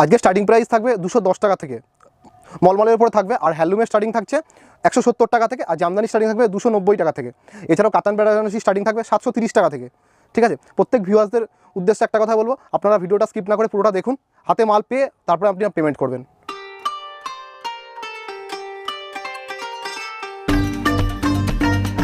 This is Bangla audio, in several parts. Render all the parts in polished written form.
আজকে স্টার্টিং প্রাইস থাকবে 210 টাকা থেকে, মলমলের উপরে থাকবে। আর হ্যান্ডলুমের স্টার্টিং থাকছে 170 টাকা থেকে, আর জামদানি স্টার্টিং থাকবে 290 টাকা থেকে। এছাড়াও কাতান বেনারসি স্টার্টিং থাকবে 730 টাকা থেকে। ঠিক আছে, প্রত্যেক ভিউয়ার্সদের উদ্দেশ্যে একটা কথা বলবো, আপনারা ভিডিওটা স্কিপ না করে পুরোটা দেখুন, হাতে মাল পেয়ে তারপরে আপনি পেমেন্ট করবেন।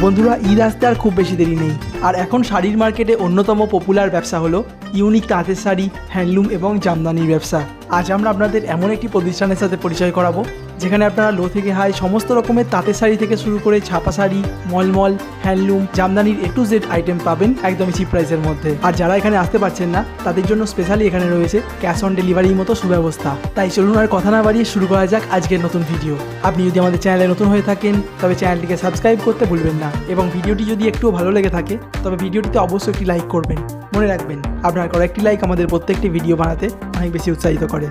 বন্ধুরা, ঈদ আসতে আর খুব বেশি দেরি নেই, আর এখন শাড়ির মার্কেটে অন্যতম পপুলার ব্যবসা হলো ইউনিক তাঁতের শাড়ি, হ্যান্ডলুম এবং জামদানির ব্যবসা। আজ আমরা আপনাদের এমন একটি প্রতিষ্ঠানের সাথে পরিচয় করাবো যেখানে আপনারা লো থেকে হাই সমস্ত রকমের তাঁতের শাড়ি থেকে শুরু করে ছাপা শাড়ি, মলমল, হ্যান্ডলুম, জামদানির A to Z আইটেম পাবেন একদমই চিপ প্রাইসের মধ্যে। আর যারা এখানে আসতে পারছেন না তাদের জন্য স্পেশালি এখানে রয়েছে ক্যাশ অন ডেলিভারির মতো সুব্যবস্থা। তাই চলুন আর কথা না বাড়িয়ে শুরু করা যাক আজকের নতুন ভিডিও। আপনি যদি আমাদের চ্যানেলে নতুন হয়ে থাকেন তবে চ্যানেলটিকে সাবস্ক্রাইব করতে ভুলবেন না, এবং ভিডিওটি যদি একটুও ভালো লেগে থাকে তবে ভিডিওটিতে অবশ্যই একটি লাইক করবেন। মনে রাখবেন, আপনার করা একটি লাইক আমাদের প্রত্যেকটি ভিডিও বানাতে অনেক বেশি উৎসাহিত করে।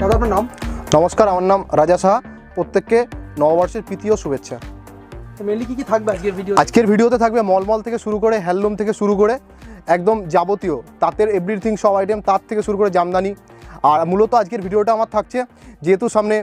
দাদা, আপনার নাম? নমস্কার, আমার নাম রাজা সাহা। প্রত্যেককে নববর্ষের প্রীতি ও শুভেচ্ছা। মেনলি কি থাকবে আজকের ভিডিও? আজকের ভিডিওতে থাকবে মলমল থেকে শুরু করে হ্যান্ডলুম থেকে শুরু করে একদম যাবতীয় তাঁতের এভরিথিং সব আইটেম, তাঁত থেকে শুরু করে জামদানি। আর মূলত আজকের ভিডিওটা আমার থাকছে যেহেতু সামনে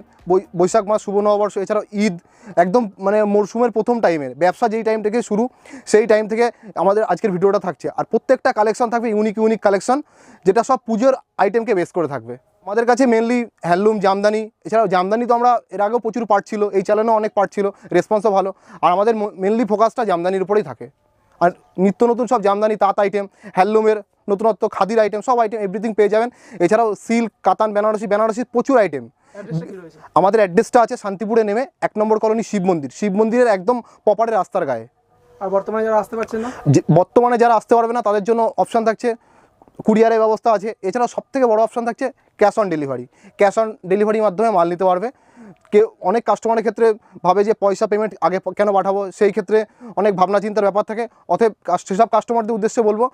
বৈশাখ মাস, শুভ নববর্ষ, এছাড়াও ঈদ, একদম মানে মরশুমের প্রথম টাইমের ব্যবসা যেই টাইম থেকে শুরু সেই টাইম থেকে আমাদের আজকের ভিডিওটা থাকছে। আর প্রত্যেকটা কালেকশন থাকবে ইউনিক কালেকশন, যেটা সব পুজোর আইটেমকে বেস করে থাকবে। আমাদের কাছে মেনলি হ্যান্ডলুম, জামদানি, এছাড়াও জামদানি তো আমরা এর আগেও প্রচুর পার্ট ছিল, এই চ্যানেলেও অনেক পার্ট ছিল, রেসপন্সও ভালো। আর আমাদের মেনলি ফোকাসটা জামদানির উপরেই থাকে। আর নিত্য নতুন সব জামদানি, তাঁত আইটেম, হ্যান্ডলুমের নতুনত্ব, খাদির আইটেম, সব আইটেম এভরিথিং পেয়ে যাবেন। এছাড়াও সিল্ক, কাতান, বেনারসির প্রচুর আইটেম। আমাদের অ্যাড্রেসটা আছে শান্তিপুরে নেমে 1 নম্বর কলোনি শিব মন্দিরের একদম প্রপারের রাস্তার গায়ে। আর বর্তমানে যারা আসতে পারছেন না, বর্তমানে যারা আসতে পারবে না তাদের জন্য অপশান থাকছে কুরিয়ারের ব্যবস্থা আছে। এছাড়াও সবথেকে বড় অপশান থাকছে cash on delivery. Cash on ডেলিভারির মাধ্যমে মাল নিতে পারবে। কেউ অনেক কাস্টমারের ক্ষেত্রে ভাবে যে পয়সা পেমেন্ট আগে কেন পাঠাবো, সেই ক্ষেত্রে অনেক ভাবনা চিন্তার ব্যাপার থাকে। অতএব সেসব কাস্টমারদের উদ্দেশ্যে বলবো,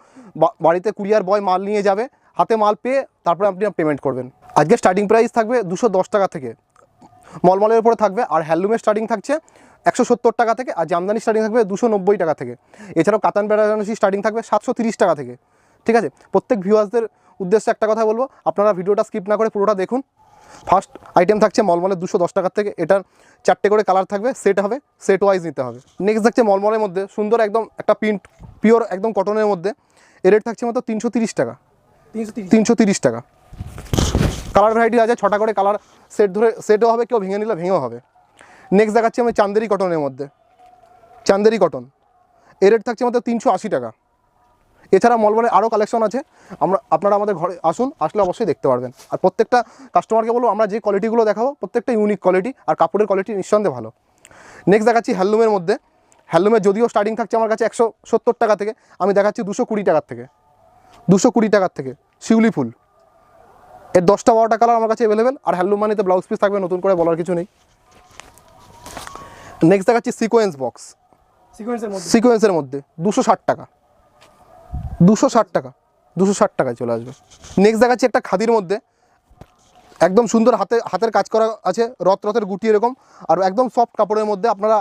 বাড়িতে কুরিয়ার বয় মাল নিয়ে যাবে, হাতে মাল পেয়ে তারপরে আপনি পেমেন্ট করবেন। আজকে স্টার্টিং প্রাইস থাকবে 210 টাকা থেকে, মলমলের উপরে থাকবে। আর হ্যান্ডলুমের স্টার্টিং থাকছে 170 টাকা থেকে, আর জামদানি স্টার্টিং থাকবে 290 টাকা থেকে। এছাড়াও কাতান বেনারসি স্টার্টিং থাকবে 730 টাকা থেকে। ঠিক আছে, প্রত্যেক ভিউয়ার্সদের উদ্দেশ্যে একটা কথা বলবো, আপনারা ভিডিওটা স্কিপ না করে পুরোটা দেখুন। ফার্স্ট আইটেম থাকছে মলমলের 210 টাকার থেকে, এটার 4টে করে কালার থাকবে, সেট হবে, সেট ওয়াইজ নিতে হবে। নেক্সট থাকছে মলমলের মধ্যে সুন্দর একদম একটা প্রিন্ট, পিওর একদম কটনের মধ্যে। এর রেট থাকছে মাত্র 330 টাকা। 330 টাকা। কালার ভ্যারাইটি আছে, 6টা করে কালার সেট ধরে সেটও হবে, কেউ ভেঙে নিলে ভেঙেও হবে। নেক্সট দেখাচ্ছি আমি চান্দেরি কটনের মধ্যে, চান্দেরি কটন। এর রেট থাকছে মাত্র 380 টাকা। এছাড়া মলমলের আরও কালেকশন আছে, আপনারা আমাদের ঘরে আসুন, আসলে অবশ্যই দেখতে পারবেন। আর প্রত্যেকটা কাস্টমারকে বলবো, আমরা যে কোয়ালিটিগুলো দেখাবো প্রত্যেকটা ইউনিক কোয়ালিটি, আর কাপড়ের কোয়ালিটি নিঃসন্দেহে ভালো। নেক্সট দেখাচ্ছি হ্যান্ডলুমের মধ্যে। হ্যান্ডলুমের যদিও স্টার্টিং থাকছে আমার কাছে 170 টাকা থেকে, আমি দেখাচ্ছি 220 টাকার থেকে। 220 টাকার থেকে শিউলি ফুল, এর 10টা 12টা কালার আমার কাছে অ্যাভেলেবেল। আর হ্যান্ডলুম মানিতে ব্লাউজ পিস থাকবে, নতুন করে বলার কিছু নেই। নেক্সট দেখাচ্ছি সিকোয়েন্স বক্স, সিকোয়েন্সের মধ্যে 260 টাকা। 260 টাকা, 260 টাকায় চলে আসবে। নেক্সট দেখাচ্ছি একটা খাদির মধ্যে, একদম সুন্দর হাতের কাজ করা আছে, রথের গুটি এরকম, আর একদম সফট কাপড়ের মধ্যে। আপনারা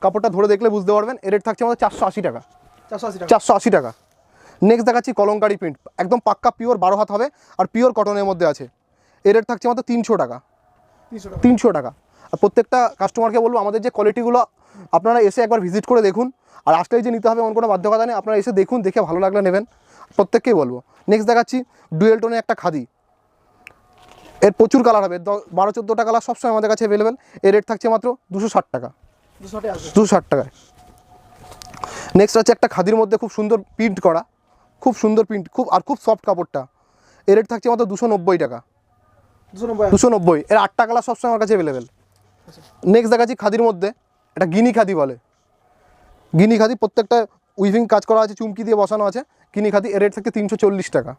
কাপড়টা ধরে দেখলে বুঝতে পারবেন। এর রেট থাকছে আমাদের 480 টাকা। 480 টাকা। নেক্সট দেখাচ্ছি কলঙ্কারি প্রিন্ট, একদম পাক্কা পিওর 12 হাত হবে, আর পিওর কটনের মধ্যে আছে। এর রেট থাকছে মাত্র 300 টাকা। 300 টাকা। আর প্রত্যেকটা কাস্টমারকে বলবো, আমাদের যে কোয়ালিটিগুলো আপনারা এসে একবার ভিজিট করে দেখুন। আর আসলেই যে নিতে হবে এমন কোনো বাধ্যকতা নেই, আপনারা এসে দেখুন, দেখে ভালো লাগলে নেবেন, প্রত্যেককেই বলবো। নেক্সট দেখাচ্ছি ডুয়েল টোনে একটা খাদি, এর প্রচুর কালার হবে, 12-14টা কালার সবসময় আমাদের কাছে অ্যাভেলেবেল। এর রেট থাকছে মাত্র 260 টাকা। 260 টাকায়। নেক্সট হচ্ছে একটা খাদির মধ্যে খুব সুন্দর প্রিন্ট করা, খুব সুন্দর প্রিন্ট, খুব সফট কাপড়টা। এর রেট থাকছে মাত্র 290 টাকা। 290। এর 8টা কালার সবসময় আমার কাছে অ্যাভেলেবেল। নেক্সট দেখাচ্ছি খাদির মধ্যে এটা গিনি খাদি বলে, গিনি খাদি, প্রত্যেকটা উইভিং কাজ করা আছে, চুমকি দিয়ে বসানো আছে, গিনি খাদি। এর রেট থাকছে 340 টাকা।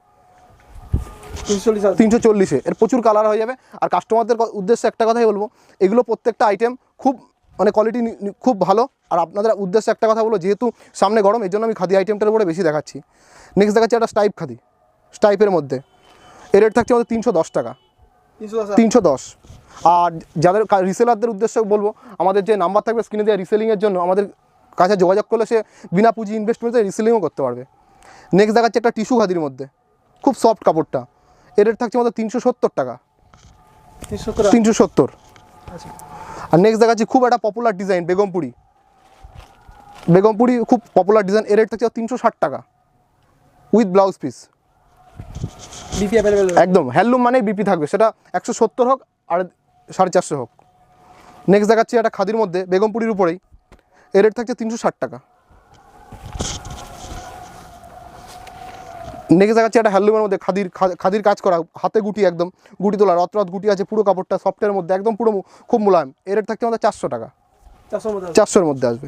340-এ এর প্রচুর কালার হয়ে যাবে। আর কাস্টমারদের উদ্দেশ্যে একটা কথাই বলবো, এগুলো প্রত্যেকটা আইটেম খুব মানে কোয়ালিটি খুব ভালো। আর আপনাদের উদ্দেশ্যে একটা কথা বলবো, যেহেতু সামনে গরম, এই জন্য আমি খাদি আইটেমটার উপরে বেশি দেখাচ্ছি। নেক্সট দেখাচ্ছি একটা স্টাইপ খাদি, স্টাইপের মধ্যে। এর রেট থাকছে আমাদের 310 টাকা। 310। আর যাদের রিসেলারদের উদ্দেশ্যে বলবো, আমাদের যে নাম্বার থাকবে স্ক্রিনে দেওয়া, রিসেলিংয়ের জন্য আমাদের কাছে যোগাযোগ করলে সে বিনা পুঁজি ইনভেস্টমেন্টে রিসেলিংও করতে পারবে। নেক্সট দেখাচ্ছি একটা টিস্যু খাদির মধ্যে, খুব সফট কাপড়টা, এর রেট থাকছে আমাদের 370 টাকা, 370। আচ্ছা আর নেক্সট দেখাচ্ছি খুব একটা পপুলার ডিজাইন বেগমপুরি, বেগমপুরি খুব পপুলার ডিজাইন, এর রেট থাকছে 360 টাকা with blouse piece. BP available? একদম হ্যান্ডলুম মানে বিপি থাকবে, সেটা 170 হোক আর 450 হোক। নেক্সট দেখাচ্ছি একটা খাদির মধ্যে বেগমপুরির উপরেই, এর রেট থাকছে 360 টাকা। নেক্সট দেখাচ্ছি একটা হ্যান্ডলুমের মধ্যে খাদির কাজ করা, হাতে গুটি, একদম গুটি তোলা, রত গুটি আছে, পুরো কাপড়টা সফটের মধ্যে একদম পুরো খুব মোলায়েম, এর রেট থাকছে আমাদের 400 টাকা, 400-এর মধ্যে আসবে।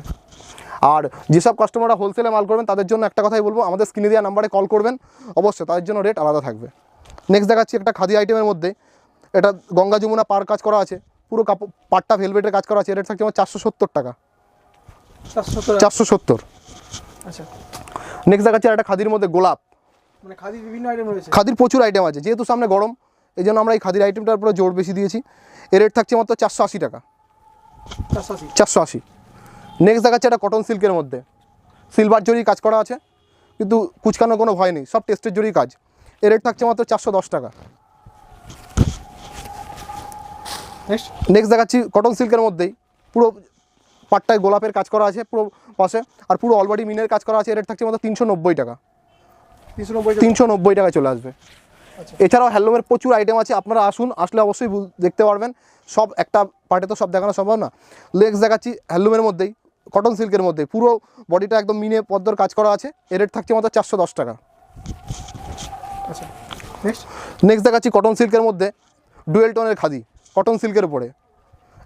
আর যেসব কাস্টমাররা হোলসেলে মাল করবেন তাদের জন্য একটা কথাই বলবো, আমাদের স্ক্রিনে দেওয়া নাম্বারে কল করবেন, অবশ্যই তাদের জন্য রেট আলাদা থাকবে। নেক্সট দেখাচ্ছি একটা খাদি আইটেমের মধ্যে, এটা গঙ্গা যমুনা পার কাজ করা আছে, পুরো কাপড় পাটটা ভেলভেটের কাজ করা আছে, এর রেট থাকছে আমার 470 টাকা, 470। আচ্ছা নেক্সট দেখাচ্ছি একটা খাদির মধ্যে গোলাপ, মানে খাদির বিভিন্ন আইটেম রয়েছে? খাদির প্রচুর আইটেম আছে, যেহেতু সামনে গরম এই জন্য আমরা এই খাদির আইটেমটার উপরে জোর বেশি দিয়েছি, এর রেট থাকছে মাত্র 480 টাকা, 480। নেক্সট দেখাচ্ছে একটা কটন সিল্কের মধ্যে, সিলভার জরির কাজ করা আছে, কিন্তু কুচকানোর কোনো ভয় নেই, সব টেস্টের জরির কাজ, এর রেট থাকছে মাত্র 410 টাকা। নেক্সট দেখাচ্ছি কটন সিল্কের মধ্যেই পুরো পাটটায় গোলাপের কাজ করা আছে পুরো পাশে, আর পুরো অলবডি মিনের কাজ করা আছে, এর রেট থাকছে মাত্র 390 টাকা, 390 টাকায় চলে আসবে। এছাড়াও হ্যান্ডলুমের প্রচুর আইটেম আছে, আপনারা আসুন, আসলে অবশ্যই দেখতে পারবেন, সব একটা পার্টে তো সব দেখানো সম্ভব না। নেক্সট দেখাচ্ছি হ্যান্ডলুমের মধ্যেই কটন সিল্কের মধ্যে পুরো বডিটা একদম মিনে পদ্মর কাজ করা আছে, এর রেট থাকছে মাত্র 410 টাকা। নেক্সট দেখাচ্ছি কটন সিল্কের মধ্যে ডুয়েল টোনের খাদি, কটন সিল্কের উপরে,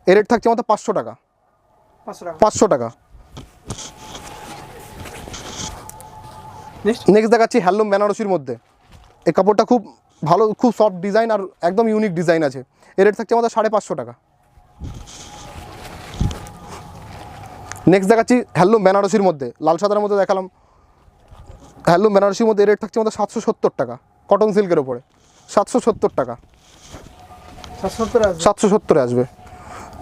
এর রেট থাকছে মাত্র 500 টাকা, 500 টাকা। নেক্সট দেখাচ্ছি হ্যান্ডলুম বেনারসির মধ্যে, এই কাপড়টা খুব ভালো, খুব সফট ডিজাইন আর একদম ইউনিক ডিজাইন আছে, এর রেট থাকছে আমাদের 550 টাকা। নেক্সট দেখাচ্ছি হ্যান্ডলুম বেনারসির মধ্যে, লাল সাদার মধ্যে দেখালাম, হ্যান্ডলুম বেনারসির মধ্যে এর রেট থাকছে আমাদের 770 টাকা, কটন সিল্কের ওপরে 770 টাকা, 770-এ আসবে।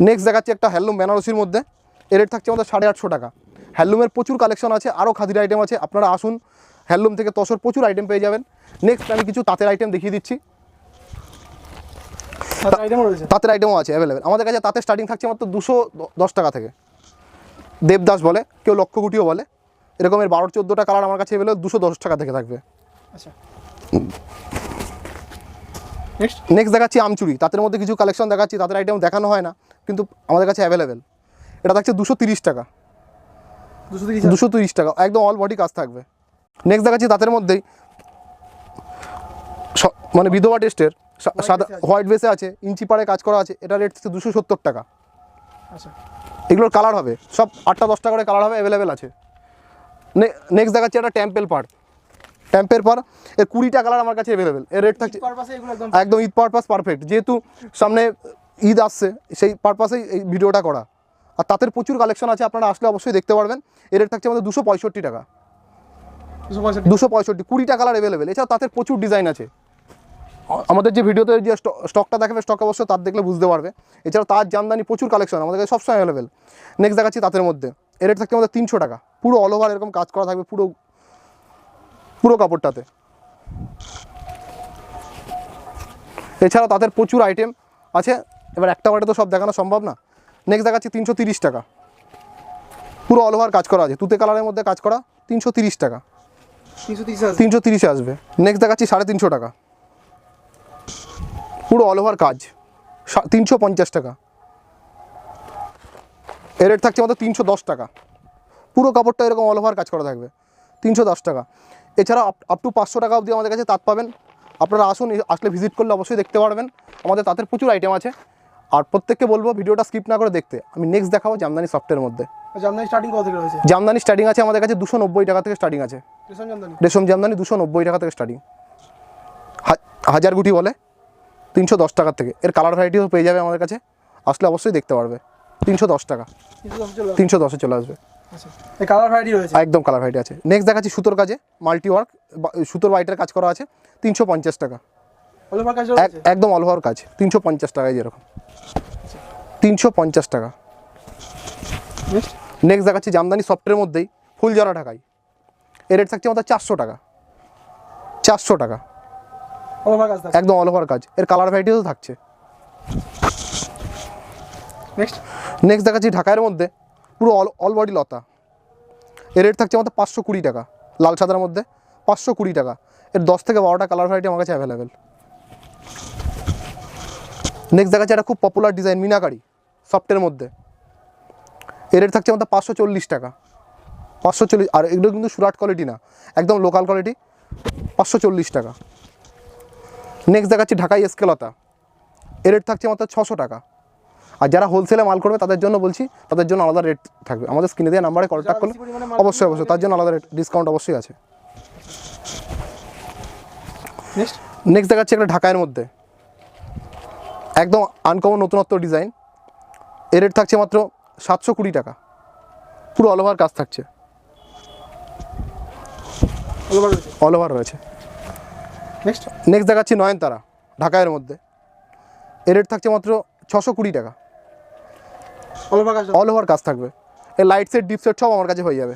নেক্সট দেখাচ্ছি একটা হ্যান্ডলুম বেনারসির মধ্যে, এর রেট থাকছে আমাদের 850 টাকা। হ্যান্ডলুমের প্রচুর কালেকশন আছে, আরও খাদির আইটেম আছে, আপনারা আসুন, হ্যান্ডলুম থেকে তসর প্রচুর আইটেম পেয়ে যাবেন। নেক্সট আমি কিছু তাঁতের আইটেম দেখিয়ে দিচ্ছি, তাঁতের আইটেমও আছে অ্যাভেলেবেল আমাদের কাছে। তাঁতের স্টার্টিং থাকছে মাত্র 210 টাকা থেকে, দেবদাস বলে, কেউ লক্ষগুটিও বলে, এরকমের 12-14টা কালার আমার কাছে অ্যাভেলেবেল 210 টাকা থেকে থাকবে। নেক্সট দেখাচ্ছি আমচুরি, তাদের মধ্যে কিছু কালেকশন দেখাচ্ছি, তাদের আইটেম দেখানো হয় না কিন্তু আমাদের কাছে অ্যাভেলেবেল, এটা থাকছে 230 টাকা, 230 টাকা, একদম অল বডি কাজ থাকবে। নেক্সট দেখাচ্ছি তাদের মধ্যেই মানে বিধবা টেস্টের সাদা হোয়াইট বেসে আছে, ইঞ্চি পাড়ে কাজ করা আছে, এটা রেট হচ্ছে 270 টাকা। এগুলোর কালার হবে সব 8-10টা করে কালার হবে, অ্যাভেলেবেল আছে। নেক্সট দেখাচ্ছি একটা টেম্পেল পাড়, টেম্পের পার, এর 20টা কালার আমার কাছে অ্যাভেলেবেল, এর রেট থাকছে একদম ঈদ পারপাস পারফেক্ট, যেহেতু সামনে ঈদ আসছে সেই পারপাসেই এই ভিডিওটা করা। আর তাদের প্রচুর কালেকশন আছে, আপনারা আসলে অবশ্যই দেখতে পারবেন, এর রেট থাকছে আমাদের 265 টাকা, 265, 20টা কালার অ্যাভেলেবেল। এছাড়াও তাদের প্রচুর ডিজাইন আছে, আমাদের যে ভিডিওতে যে স্টকটা দেখাবে স্টক অবশ্যই তার দেখলে বুঝতে পারবে। এছাড়াও তার জামদানি প্রচুর কালেকশন আমাদের কাছে সবসময় অ্যাভেলেবেল। নেক্সট দেখাচ্ছি তাদের মধ্যে, এর রেট থাকছে আমাদের 300 টাকা, পুরো অল ওভার এরকম কাজ করা থাকবে পুরো কাপড়টাতে। এছাড়াও তাদের প্রচুর আইটেম আছে, এবার একটা বারে তো সব দেখানো সম্ভব না। নেক্সট দেখাচ্ছি 330 টাকা, পুরো অল ওভার কাজ করা আছে, তুতে কালারের মধ্যে কাজ করা, 330 টাকা, 330-এ আসবে। নেক্সট দেখাচ্ছি 350 টাকা, পুরো অল ওভার কাজ, 350 টাকা। এর রেট থাকছে আমাদের 310 টাকা, পুরো কাপড়টা এরকম অল ওভার কাজ করা থাকবে, 310 টাকা। এছাড়া আপ টু 500 টাকা অবধি আমাদের কাছে তাঁত পাবেন, আপনারা আসুন, আসলে ভিজিট করলে অবশ্যই দেখতে পারবেন, আমাদের তাঁতের প্রচুর আইটেম আছে। আর প্রত্যেককে বলবো ভিডিওটা স্কিপ না করে দেখতে। আমি নেক্সট দেখাবো জামদানি সফটের মধ্যে। জামদানি স্টার্টিং কত থেকে রয়েছে? জামদানি স্টার্টিং আছে আমাদের কাছে 290 টাকা থেকে স্টার্টিং আছে, রেশম জামদানি 290 টাকা থেকে স্টার্টিং, হাজার গুটি বলে 310 টাকা থেকে। এর কালার ভ্যারাইটিও পেয়ে যাবে আমাদের কাছে, আসলে অবশ্যই দেখতে পারবে। 310 টাকা, 310-এ চলে আসবে, কালার ভ্যারাইটি রয়েছে, একদম কালার ভ্যারাইটি আছে। নেক্সট দেখাচ্ছি সুতোর কাজে মাল্টি ওয়ার্ক, সুতোর হোয়াইটের কাজ করা আছে, 350 টাকা, একদম অল ওভার কাজ, 350 টাকায় যেরকম, 350 টাকা। নেক্সট দেখাচ্ছি জামদানি সফটের মধ্যেই ফুল জরা ঢাকাই, এর রেট থাকছে আমাদের 400 টাকা, 400 টাকা, ওভার কাজ থাকছে। একদম অল ওভার কাজ। এর কালার ভ্যারাইটিসও থাকছে। নেক্সট দেখাচ্ছি ঢাকায়ের মধ্যে পুরো অল বডি লতা। এর রেট থাকছে আমাদের 520 টাকা, লাল সাদার মধ্যে 520 টাকা। এর 10 থেকে 12টা কালার ভ্যারাইটি আমার কাছে অ্যাভেলেবেল। নেক্সট দেখাচ্ছি একটা খুব পপুলার ডিজাইন মিনাকারি সফটের মধ্যে। এর রেট থাকছে আমাদের 540 টাকা, 540। আর এগুলো কিন্তু সুরাট কোয়ালিটি না, একদম লোকাল কোয়ালিটি, 540 টাকা। নেক্সট দেখাচ্ছি ঢাকাই এসকে লতা। এর রেট থাকছে আমাদের 600 টাকা। আর যারা হোলসেলে মাল করবে তাদের জন্য বলছি, তাদের জন্য আলাদা রেট থাকবে। আমাদের স্ক্রিনে দেওয়া নাম্বারে কন্ট্যাক্ট করলে অবশ্যই তার জন্য আলাদা রেট ডিসকাউন্ট অবশ্যই আছে। নেক্সট দেখাচ্ছি একটা ঢাকায়ের মধ্যে একদম আনকমন নতুনত্ব ডিজাইন। এর রেট থাকছে মাত্র 720 টাকা, পুরো অল ওভার কাজ থাকছে, অল ওভার রয়েছে। নেক্সট দেখাচ্ছি নয়নতারা ঢাকায়ের মধ্যে। এর রেট থাকছে মাত্র 620 টাকা, অল ওভার কাজ থাকবে। এর লাইট সেট ডিপ সেট সব আমার কাছে হয়ে যাবে।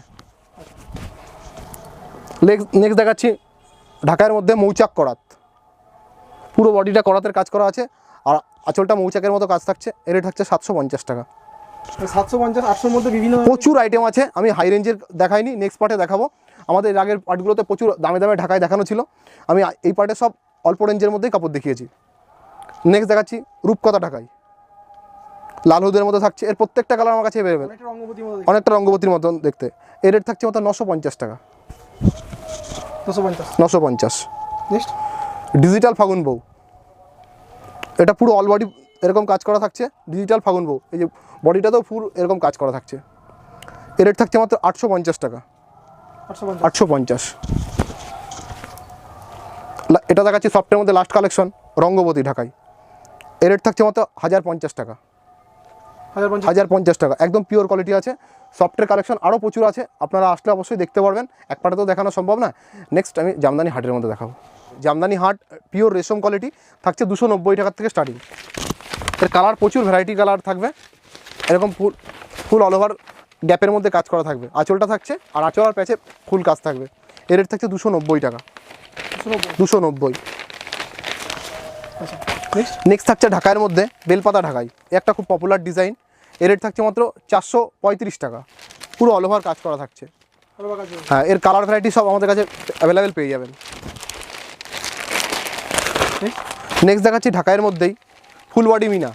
নেক্সট দেখাচ্ছি ঢাকায়ের মধ্যে মৌচাক করাত, পুরো বডিটা করাতের কাজ করা আছে আর আঁচলটা মৌচাকের মতো কাজ থাকছে। এর রেট থাকছে 750 টাকা। 750-800 মধ্যে বিভিন্ন প্রচুর আইটেম আছে, আমি হাই রেঞ্জের দেখাইনি, নেক্সট পার্টে দেখাবো। আমাদের এর আগের পার্টগুলোতে প্রচুর দামে দামে ঢাকায় দেখানো ছিল, আমি এই পার্টে সব অল্প রেঞ্জের মধ্যেই কাপড় দেখিয়েছি। নেক্সট দেখাচ্ছি রূপকথা ঢাকাই, লাল হলুদের মধ্যে থাকছে। এর প্রত্যেকটা কালার আমার কাছে অ্যাভেলেবেল, অনেকটা রঙ্গবতীর মতন দেখতে। এর রেট থাকছে মাত্র 950 টাকা, 950। ডিজিটাল ফাগুন বউ, এটা পুরো অল বডি এরকম কাজ করা থাকছে। ডিজিটাল ফাগুন বউ, এই যে বডিটাতেও ফুল এরকম কাজ করা থাকছে। এর রেট থাকছে মাত্র 850 টাকা, 850। এটা দেখাচ্ছি সফটের মধ্যে লাস্ট কালেকশন রঙ্গবতী ঢাকাই। এর রেট থাকছে মাত্র 1050 টাকা, 1050 টাকা। একদম পিওর কোয়ালিটি আছে। সফটের কালেকশন আরও প্রচুর আছে, আপনারা আসলে অবশ্যই দেখতে পারবেন, এক পাটে তো দেখানো সম্ভব না। নেক্সট আমি জামদানি হাটের মধ্যে দেখাবো। জামদানি হাট পিওর রেশম কোয়ালিটি থাকছে 290 টাকার থেকে স্টার্টিং। এর কালার প্রচুর ভ্যারাইটি কালার থাকবে। এরকম ফুল অল ওভার গ্যাপের মধ্যে কাজ করা থাকবে। আঁচলটা থাকছে আর আঁচল আর প্যাচে ফুল কাজ থাকবে। এর রেট থাকছে 290 টাকা, 290। নেক্সট থাকছে ঢাকায়ের মধ্যে বেলপাতা ঢাকাই, একটা খুব পপুলার ডিজাইন। এর রেট থাকছে মাত্র 435 টাকা, পুরো অল ওভার কাজ করা থাকছে। হ্যাঁ, এর কালার ভ্যারাইটি সব আমাদের কাছে অ্যাভেলেবেল পেয়ে যাবেন। নেক্সট দেখাচ্ছি ঢাকায়ের মধ্যেই ফুল বডি মিনা,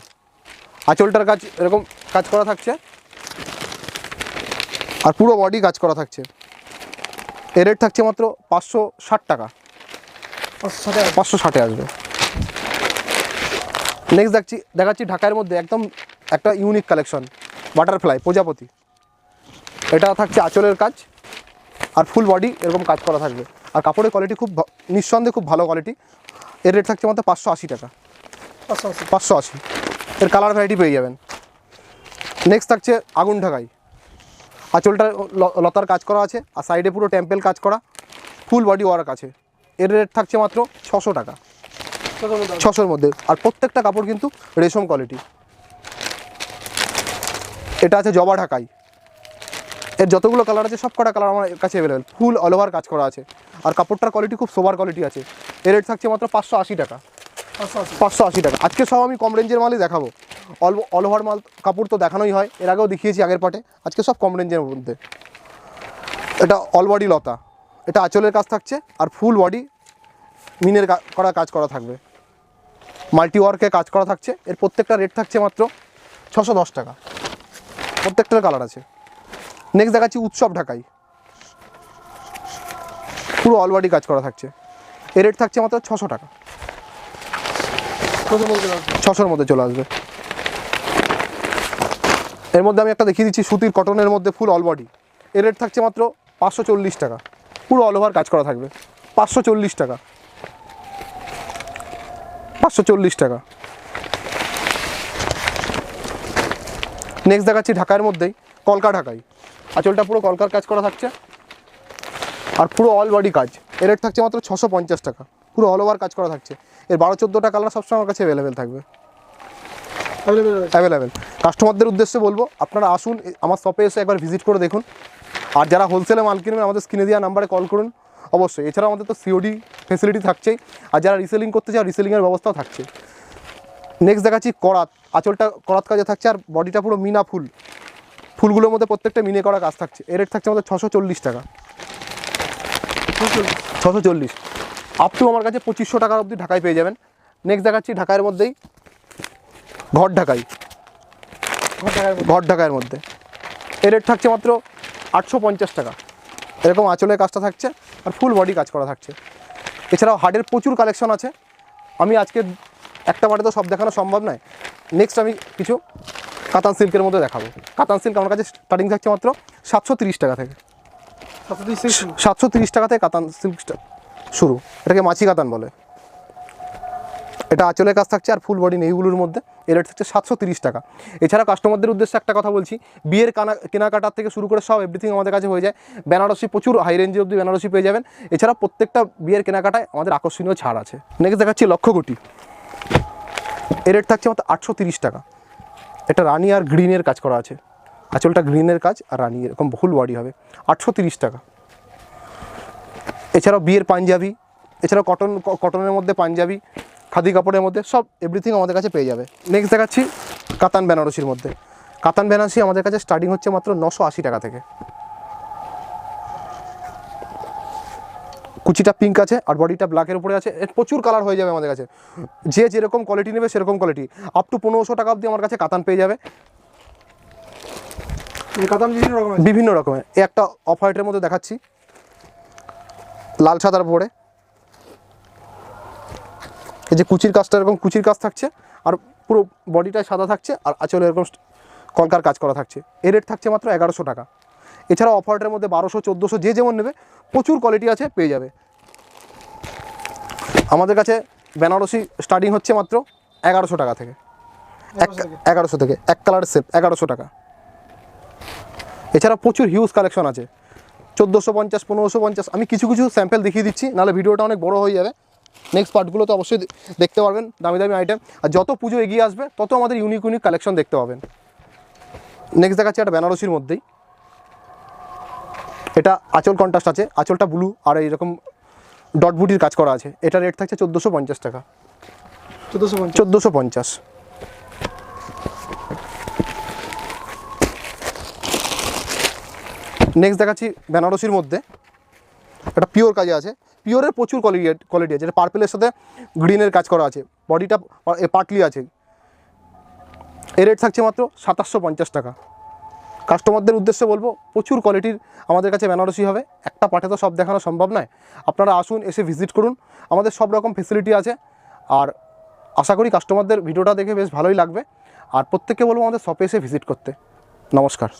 আঁচলটার কাজ এরকম কাজ করা থাকছে আর পুরো বডি কাজ করা থাকছে। এর রেট থাকছে মাত্র 560 টাকা, 560 আসবে। নেক্সট দেখাচ্ছি ঢাকায়ের মধ্যে একদম একটা ইউনিক কালেকশন বাটারফ্লাই প্রজাপতি। এটা থাকছে আঁচলের কাজ আর ফুল বডি এরকম কাজ করা থাকবে। আর কাপড়ের কোয়ালিটি খুব নিঃসন্দেহে খুব ভালো কোয়ালিটি। এর রেট থাকছে মাত্র 580 টাকা, 580। এর কালার ভ্যারাইটি পেয়ে যাবেন। নেক্সট থাকছে আগুন ঢাকাই, আঁচলটা লতার কাজ করা আছে আর সাইডে পুরো টেম্পেল কাজ করা, ফুল বডি ওয়ার্ক আছে। এর রেট থাকছে মাত্র 600 টাকা, 600-র মধ্যে। আর প্রত্যেকটা কাপড় কিন্তু রেশম কোয়ালিটি। এটা আছে জবা ঢাকাই, এর যতগুলো কালার আছে সব কটা কালার আমার কাছে অ্যাভেলেবেল, ফুল অল ওভার কাজ করা আছে আর কাপড়টার কোয়ালিটি খুব সোবার কোয়ালিটি আছে। এর রেট থাকছে মাত্র 580 টাকা, 580 টাকা। আজকে সব আমি কম রেঞ্জের মালই দেখাবো। অল ওভার মাল কাপড় তো দেখানোই হয়, এর আগেও দেখিয়েছি আগের পার্টে। আজকে সব কম রেঞ্জের মধ্যে। এটা অল বডি লতা, এটা আঁচলের কাজ থাকছে আর ফুল বডি মিনের কাজ করা থাকবে, মাল্টি ওয়ার্কে কাজ করা থাকছে। এর প্রত্যেকটা রেট থাকছে মাত্র 610 টাকা, প্রত্যেকটার কালার আছে। নেক্সট দেখাচ্ছি উৎসব ঢাকাই, পুরো অল বডি কাজ করা থাকছে। এর রেট থাকছে মাত্র 600 টাকা, 600-র মধ্যে চলে আসবে। এর মধ্যে আমি একটা দেখিয়ে দিচ্ছি সুতির কটনের মধ্যে ফুল অল বডি। এর রেট থাকছে মাত্র 540 টাকা, পুরো অল ওভার কাজ করা থাকবে, 540 টাকা, 540 টাকা। নেক্সট দেখাচ্ছি ঢাকার মধ্যেই কলকা ঢাকাই, আঁচলটা পুরো কলকার কাজ করা থাকছে আর পুরো অল বডি কাজ। এর রেট থাকছে মাত্র 650 টাকা, পুরো অল ওভার কাজ করা থাকছে। এর 12-14টা কালার সবসময় আমার কাছে অ্যাভেলেবেল থাকবে, অ্যাভেলেবেল। কাস্টমারদের উদ্দেশ্যে বলবো আপনারা আসুন, আমার শপে এসে একবার ভিজিট করে দেখুন। আর যারা হোলসেলে মাল কিনবেন আমাদের স্ক্রিনে দেওয়া নাম্বারে কল করুন, অবশ্যই। এছাড়া আমাদের তো সিওডি ফেসিলিটি থাকছেই, আর যারা রিসেলিং করতে চায় রিসেলিংয়ের ব্যবস্থাও থাকছে। নেক্সট দেখাচ্ছি করাত। আঁচলটা করাত কাজে থাকছে, আর বডিটা পুরো মিনা ফুলগুলোর মধ্যে প্রত্যেকটা মিনে করা কাজ থাকছে। এর রেট থাকছে আমাদের 640 টাকা, 640। আপ টু আমার কাছে 2500 টাকার অবধি ঢাকায় পেয়ে যাবেন। নেক্সট দেখাচ্ছি ঢাকায়ের মধ্যেই ঘর ঢাকায়ের মধ্যে এর রেট থাকছে মাত্র 850 টাকা। এরকম আঁচলের কাজটা থাকছে আর ফুল বডি কাজ করা থাকছে। এছাড়াও হার্ডের প্রচুর কালেকশন আছে, আমি আজকে একটা বারে তো সব দেখানো সম্ভব নয়। নেক্সট আমি কিছু কাতান সিল্কের মধ্যে দেখাবো। কাতান সিল্ক আমার কাছে স্টার্টিং থাকছে মাত্র 730 টাকা থেকে, 730 টাকা থেকে কাতান সিল্ক শুরু। এটাকে মাছি কাতান বলে। এটা আঁচলের কাজ থাকছে আর ফুল বডি নেইগুলোর মধ্যে। এর রেট থাকছে 730 টাকা। এছাড়া কাস্টমারদের উদ্দেশ্যে একটা কথা বলছি, বিয়ের কেনাকাটার থেকে শুরু করে সব এভরিথিং আমাদের কাছে হয়ে যায়। বেনারসি প্রচুর হাই রেঞ্জে অবধি বেনারসি পেয়ে যাবেন। এছাড়া প্রত্যেকটা বিয়ের কেনাকাটায় আমাদের আকর্ষণীয় ছাড় আছে। নেক্সট দেখাচ্ছি লক্ষকোটি। এর রেট থাকছে মাত্র 830 টাকা। এটা রানি আর গ্রিনের কাজ করা আছে, আঁচলটা গ্রিনের কাজ আর রানি এরকম ফুল বডি হবে, 830 টাকা। এছাড়াও বিয়ের পাঞ্জাবি, এছাড়াও কটনের মধ্যে পাঞ্জাবি, খাদি কাপড়ের মধ্যে সব এভরিথিং আমাদের কাছে পেয়ে যাবে। নেক্সট দেখাচ্ছি কাতান বেনারসির মধ্যে। কাতান বেনারসি আমাদের কাছে স্টার্টিং হচ্ছে মাত্র 980 টাকা থেকে। কুচিটা পিঙ্ক আছে আর বডিটা ব্ল্যাকের উপরে আছে। এর প্রচুর কালার হয়ে যাবে আমাদের কাছে, যে যেরকম কোয়ালিটি নেবে সেরকম কোয়ালিটি। আপ টু 1500 টাকা অবধি আমার কাছে কাতান পেয়ে যাবে। কাতান বিভিন্ন রকমের। এই একটা অফ হোয়াইটের মধ্যে দেখাচ্ছি, লাল সাদার পরে এই যে কুচির কাজটা এরকম কুচির কাজ থাকছে, আর পুরো বডিটায় সাদা থাকছে, আর আঁচলে এরকম কলকার কাজ করা থাকছে। এর রেট থাকছে মাত্র 1100 টাকা। এছাড়াও অফ হোয়াইটের মধ্যে 1200, 1400 যে যেমন নেবে প্রচুর কোয়ালিটি আছে, পেয়ে যাবে। আমাদের কাছে বেনারসি স্টার্টিং হচ্ছে মাত্র 1100 টাকা থেকে, 1100 থেকে এক কালারের সেট 1100 টাকা। এছাড়া প্রচুর হিউজ কালেকশন আছে, 1450, 1550। আমি কিছু কিছু স্যাম্পল দেখিয়ে দিচ্ছি, নাহলে ভিডিওটা অনেক বড় হয়ে যাবে। নেক্সট পার্টগুলো তো অবশ্যই দেখতে পারবেন, দামি দামি আইটেম। আর যত পুজো এগিয়ে আসবে তত আমাদের ইউনিক কালেকশন দেখতে পাবেন। নেক্সট দেখাচ্ছি একটা বেনারসির মধ্যেই। এটা আঁচল কন্ট্রাস্ট আছে, আঁচলটা ব্লু আর এইরকম ডট বুটির কাজ করা আছে। এটা রেট থাকছে 1450 টাকা, 1450। নেক্সট দেখাচ্ছি বেনারসির মধ্যে একটা পিওর কাজে আছে। পিওরের প্রচুর কোয়ালিটি আছে। এটা পার্পেলের সাথে গ্রিনের কাজ করা আছে, বডিটা পাটলি আছে। এর রেট থাকছে মাত্র 2750 টাকা। কাস্টমারদের উদ্দেশ্যে বলবো প্রচুর কোয়ালিটির আমাদের কাছে বেনারসি হবে, একটা পাঠে তো সব দেখানো সম্ভব নয়। আপনারা আসুন, এসে ভিজিট করুন, আমাদের সব রকম ফেসিলিটি আছে। আর আশা করি কাস্টমারদের ভিডিওটা দেখে বেশ ভালোই লাগবে। আর প্রত্যেককে বলবো আমাদের শপে এসে ভিজিট করতে। নমস্কার।